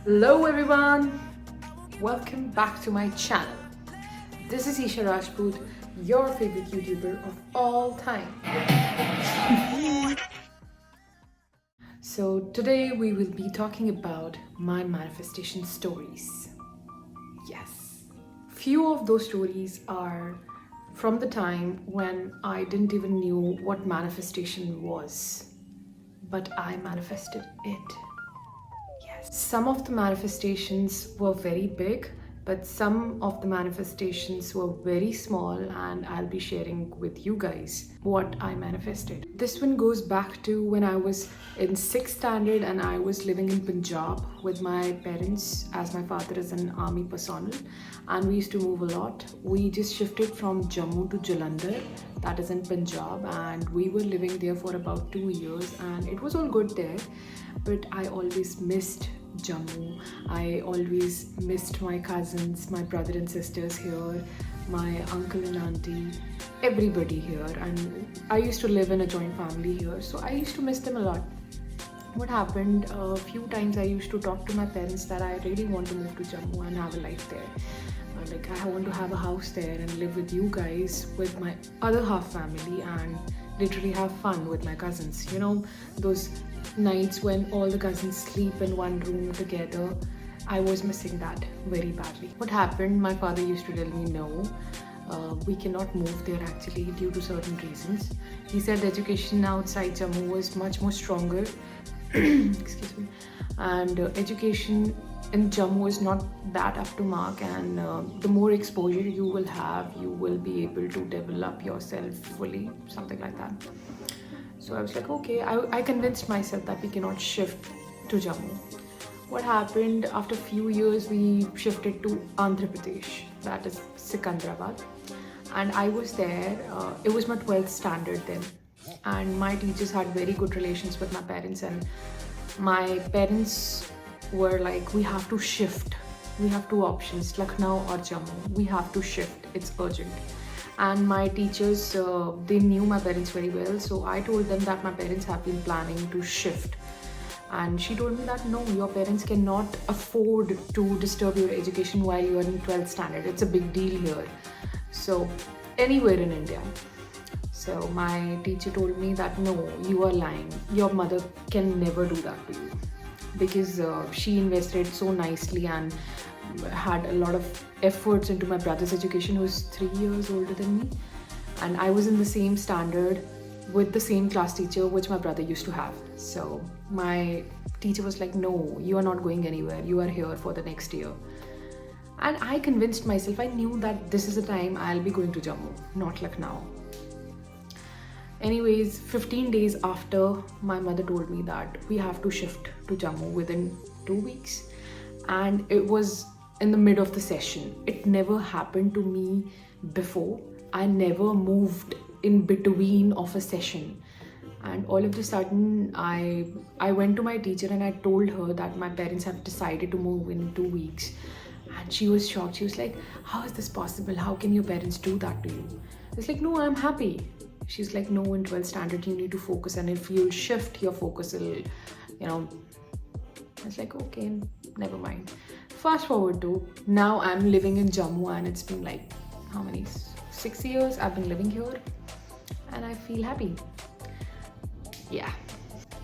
Hello everyone, welcome back to my channel. This is Isha Rajput, your favorite YouTuber of all time. So today we will be talking about my manifestation stories. Yes. Few of those stories are from the time when I didn't even knew what manifestation was, but I manifested it. Yes. Some of the manifestations were very big, but some of the manifestations were very small, and I'll be sharing with you guys what I manifested. This one goes back to when I was in 6th standard and I was living in Punjab with my parents, as my father is an army personnel, and we used to move a lot. We just shifted from Jammu to Jalandhar, that is in Punjab, and we were living there for about 2 years, and it was all good there, but I always missed Jammu. I always missed my cousins, my brother and sisters here, my uncle and auntie, everybody here. And I used to live in a joint family here, so I used to miss them a lot. What happened, a few times I used to talk to my parents that I really want to move to Jammu and have a life there. Like, I want to have a house there and live with you guys, with my other half family, and literally have fun with my cousins. You know, those nights when all the cousins sleep in one room together. I was missing that very badly. What happened, my father used to tell me no, we cannot move there actually due to certain reasons. He said education outside Jammu was much more stronger excuse me, and education in Jammu is not that up to mark, and the more exposure you will have, you will be able to develop yourself fully, something like that. So I was like, okay, I convinced myself that we cannot shift to Jammu. What happened, after a few years, we shifted to Andhra Pradesh, that is Sikandrabad. And I was there, it was my 12th standard then. And my teachers had very good relations with my parents, and my parents were like, we have to shift. We have two options, Lucknow or Jammu. We have to shift, it's urgent. And my teachers, they knew my parents very well, so I told them that my parents have been planning to shift. And she told me that no, your parents cannot afford to disturb your education while you are in 12th standard. It's a big deal here. So anywhere in India. So my teacher told me that no, you are lying. Your mother can never do that to you, because she invested so nicely and had a lot of efforts into my brother's education, who was 3 years older than me. And I was in the same standard with the same class teacher which my brother used to have. So my teacher was like, no, you are not going anywhere. You are here for the next year. And I convinced myself, I knew that this is the time I'll be going to Jammu, not Lucknow. Anyways, 15 days after, my mother told me that we have to shift to Jammu within 2 weeks. And it was in the mid of the session. It never happened to me before. I never moved in between of a session. And all of a sudden, I went to my teacher and I told her that my parents have decided to move in 2 weeks. And she was shocked. She was like, how is this possible? How can your parents do that to you? I was like, no, I'm happy. She's like, no, in 12th standard, you need to focus. And if you'll shift your focus, it'll, I was like, okay, never mind. Fast forward to now, I'm living in Jammu, and it's been like, how many? 6 years I've been living here, and I feel happy. Yeah.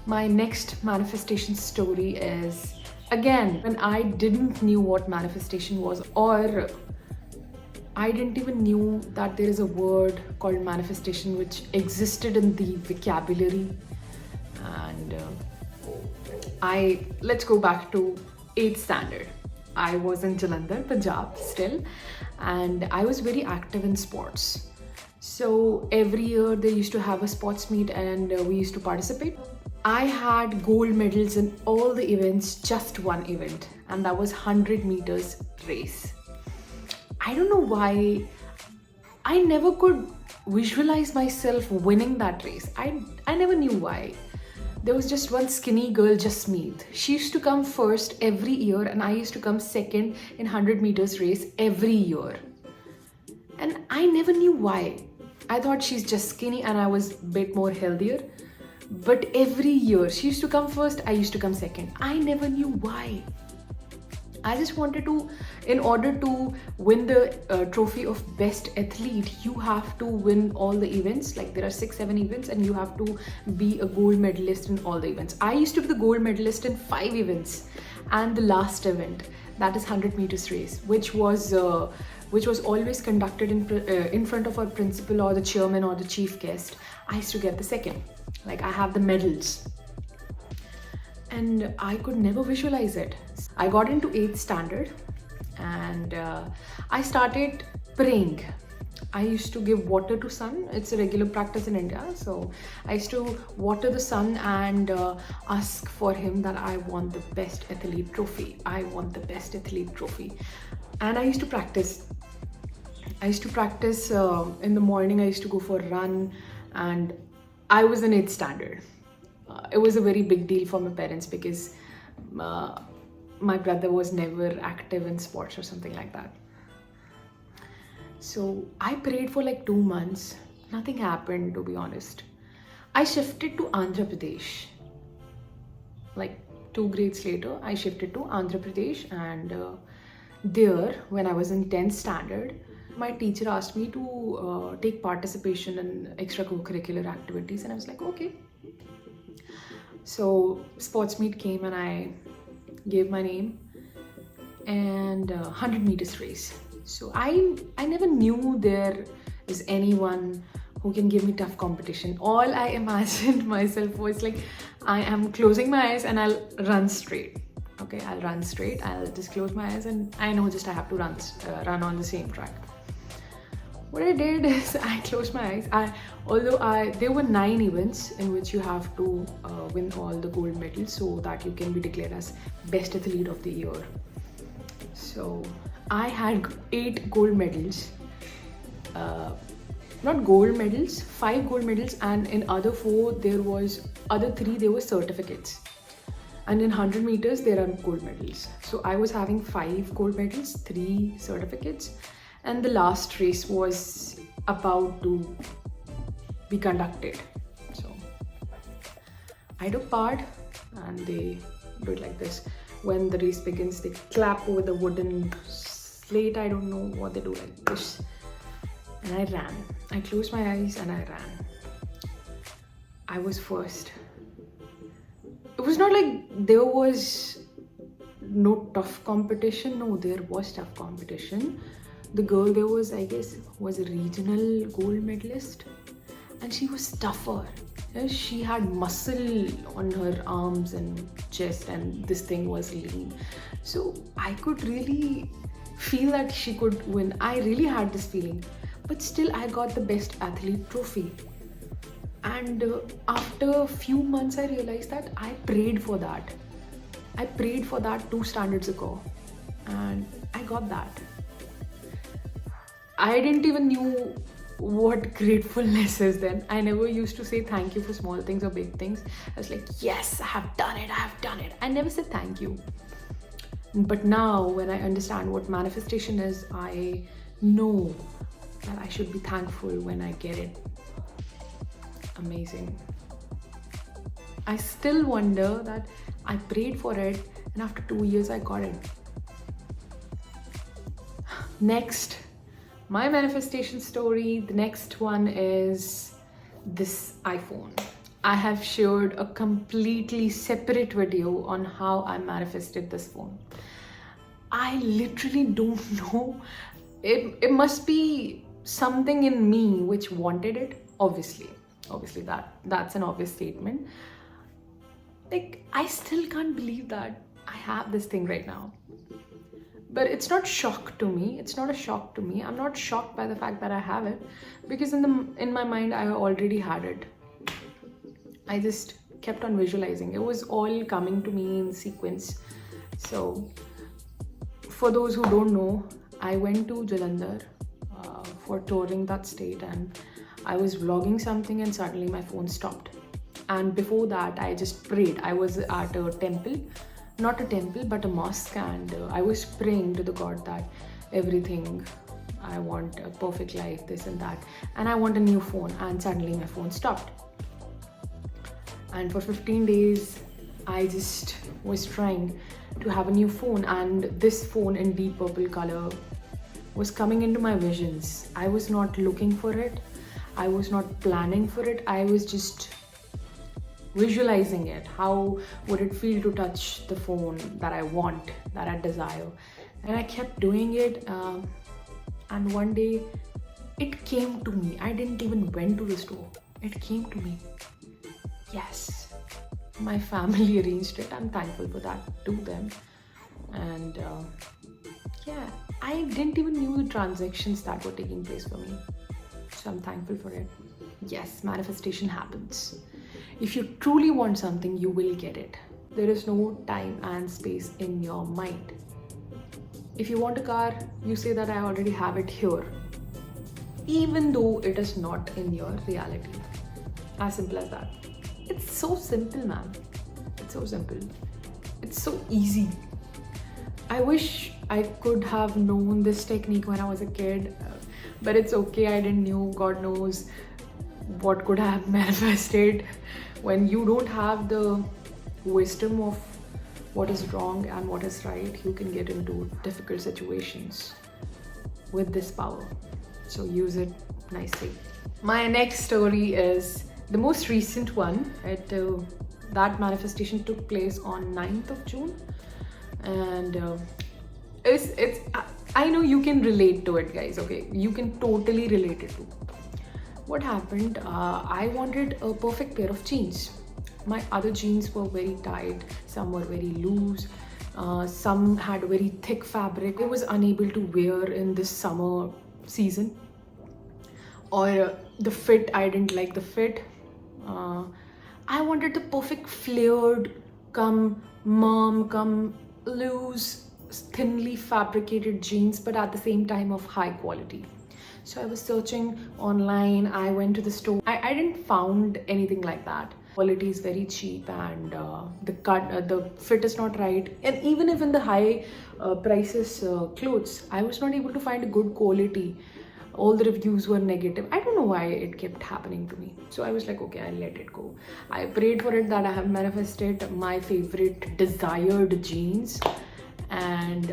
My next manifestation story is, again, when I didn't knew what manifestation was, or I didn't even knew that there is a word called manifestation which existed in the vocabulary. And let's go back to 8th standard. I was in Jalandhar, Punjab still, and I was very active in sports. So every year they used to have a sports meet, and we used to participate. I had gold medals in all the events, just one event, and that was 100 meters race. I don't know why I never could visualize myself winning that race. I never knew why. There was just one skinny girl, Jasmeet. She used to come first every year, and I used to come second in 100 meters race every year. And I never knew why. I thought she's just skinny and I was a bit more healthier. But every year, she used to come first, I used to come second. I never knew why. I just wanted to, in order to win the trophy of best athlete, you have to win all the events. Like there are 6, 7 events, and you have to be a gold medalist in all the events. I used to be the gold medalist in 5 events, and the last event, that is 100 meters race, which was always conducted in front of our principal or the chairman or the chief guest. I used to get the second. Like I have the medals. And I could never visualize it. I got into 8th standard, and I started praying. I used to give water to sun. It's a regular practice in India. So I used to water the sun and ask for him that I want the best athlete trophy. I want the best athlete trophy. And I used to practice. In the morning. I used to go for a run, and I was in 8th standard. It was a very big deal for my parents because my brother was never active in sports or something like that. So I prayed for like 2 months. Nothing happened, to be honest. I shifted to Andhra Pradesh. Like 2 grades later, I shifted to Andhra Pradesh, and there, when I was in 10th standard, my teacher asked me to take participation in extracurricular activities, and I was like, okay. So sports meet came, and I gave my name, and 100 meters race. So I never knew there is anyone who can give me tough competition. All I imagined myself was like, I am closing my eyes and I'll run straight. Okay, I'll run straight. I'll just close my eyes, and I know just I have to run on the same track. What I did is I closed my eyes. There were 9 events in which you have to win all the gold medals so that you can be declared as best athlete of the year. So I had 8 gold medals. Not gold medals, 5 gold medals, and in other 4 there were certificates. And in 100 meters there are gold medals. So I was having 5 gold medals, 3 certificates. And the last race was about to be conducted. So I took part, and they do it like this. When the race begins, they clap over the wooden slate. I don't know what they do, like this. And I ran. I closed my eyes and I ran. I was first. It was not like there was no tough competition. No, there was tough competition. The girl there was, I guess, was a regional gold medalist, and she was tougher. She had muscle on her arms and chest, and this thing was lean. So I could really feel that she could win. I really had this feeling, but still I got the best athlete trophy. And after a few months, I realized that I prayed for that. I prayed for that 2 standards ago, and I got that. I didn't even knew what gratefulness is then. I never used to say thank you for small things or big things. I was like, yes, I have done it. I never said thank you. But now when I understand what manifestation is, I know that I should be thankful when I get it. Amazing. I still wonder that I prayed for it, and after 2 years I got it. Next, my manifestation story, the next one is this iPhone. I have shared a completely separate video on how I manifested this phone. I literally don't know. It must be something in me which wanted it. Obviously that's an obvious statement. Like, I still can't believe that I have this thing right now. But it's not shock to me. It's not a shock to me. I'm not shocked by the fact that I have it, because in my mind I already had it. I just kept on visualizing. It was all coming to me in sequence. So for those who don't know, I went to Jalandhar for touring that state, and I was vlogging something, and suddenly my phone stopped. And before that, I just prayed. I was at a temple. Not a temple, but a mosque, and I was praying to the God that everything, I want a perfect life, this and that, and I want a new phone. And suddenly my phone stopped, and for 15 days I just was trying to have a new phone, and this phone in deep purple color was coming into my visions. I was not looking for it, I was not planning for it, I was just visualizing it. How would it feel to touch the phone that I want, that I desire? And I kept doing it, and one day it came to me. I didn't even went to the store, it came to me. Yes, my family arranged it. I'm thankful for that to them. And yeah, I didn't even knew the transactions that were taking place for me, so I'm thankful for it. Yes, manifestation happens. If you truly want something, you will get it. There is no time and space in your mind. If you want a car, you say that I already have it here, even though it is not in your reality. As simple as that. It's so simple, man. It's so simple. It's so easy. I wish I could have known this technique when I was a kid, but it's okay. I didn't know. God knows what could have manifested. When you don't have the wisdom of what is wrong and what is right, you can get into difficult situations with this power. So use it nicely. My next story is the most recent one. That manifestation took place on 9th of June, and it's I know you can relate to it, guys. Okay, you can totally relate it to. What happened? I wanted a perfect pair of jeans. My other jeans were very tight, some were very loose, some had very thick fabric. I was unable to wear in this summer season, or the fit, I didn't like the fit. I wanted the perfect flared, come loose, thinly fabricated jeans, but at the same time of high quality. So I was searching online, I went to the store. I didn't found anything like that. Quality is very cheap, and the fit is not right. And even if in the high prices clothes, I was not able to find a good quality. All the reviews were negative. I don't know why it kept happening to me. So I was like, okay, I'll let it go. I prayed for it that I have manifested my favorite desired jeans. And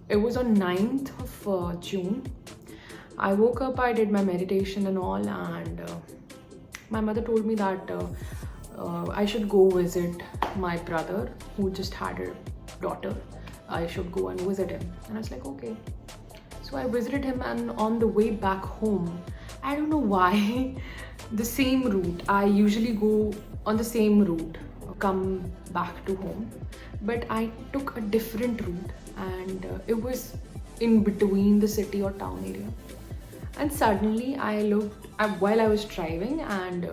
it was on 9th of June. I woke up, I did my meditation and all, and my mother told me that I should go visit my brother who just had a daughter. I should go and visit him. And I was like, okay. So I visited him, and on the way back home, I don't know why, the same route. I usually go on the same route, come back to home. But I took a different route, and it was in between the city or town area. And suddenly I looked, while I was driving, and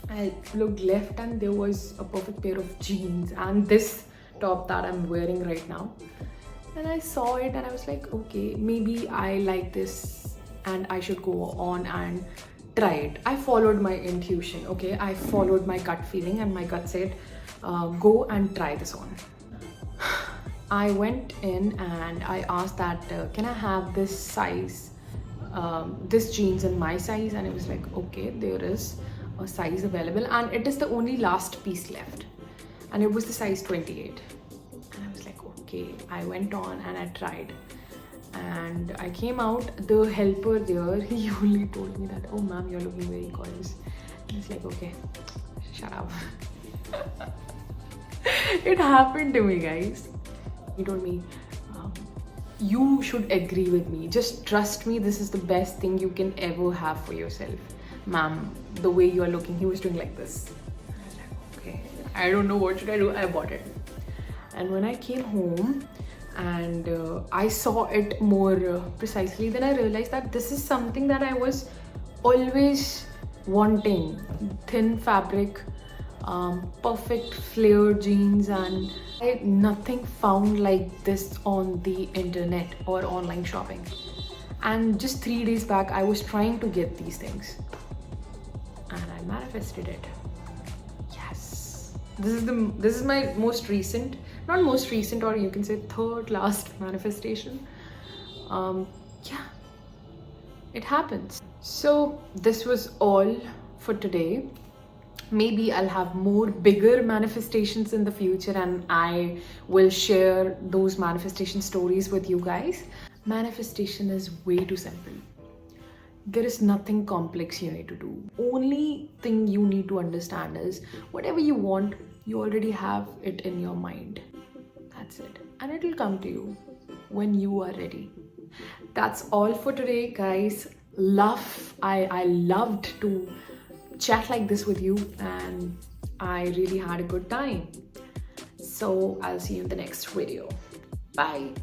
I looked left, and there was a perfect pair of jeans and this top that I'm wearing right now. And I saw it and I was like, okay, maybe I like this and I should go on and try it. I followed my intuition, okay? I followed my gut feeling, and my gut said, go and try this on. I went in and I asked that, can I have this size, this jeans in my size? And it was like, okay, there is a size available, and it is the only last piece left. And it was the size 28. And I was like, okay. I went on and I tried. And I came out, the helper there, he only told me that, oh ma'am, you're looking very gorgeous. And it's like, okay, shut up. It happened to me, guys. He told me, you should agree with me. Just trust me, this is the best thing you can ever have for yourself. Ma'am, the way you are looking, he was doing like this. I was like, okay, I don't know what should I do. I bought it. And when I came home and I saw it more precisely, then I realized that this is something that I was always wanting. Thin fabric, perfect flared jeans, and nothing found like this on the internet or online shopping. And just 3 days back, I was trying to get these things, and I manifested it. Yes, this is my most recent, not most recent, or you can say third last manifestation. Yeah, it happens. So this was all for today. Maybe I'll have more bigger manifestations in the future and I will share those manifestation stories with you guys. Manifestation is way too simple. There is nothing complex you need to do. Only thing you need to understand is whatever you want, you already have it in your mind. That's it. And it will come to you when you are ready. That's all for today, guys. I loved to chat like this with you, and I really had a good time. So I'll see you in the next video. Bye.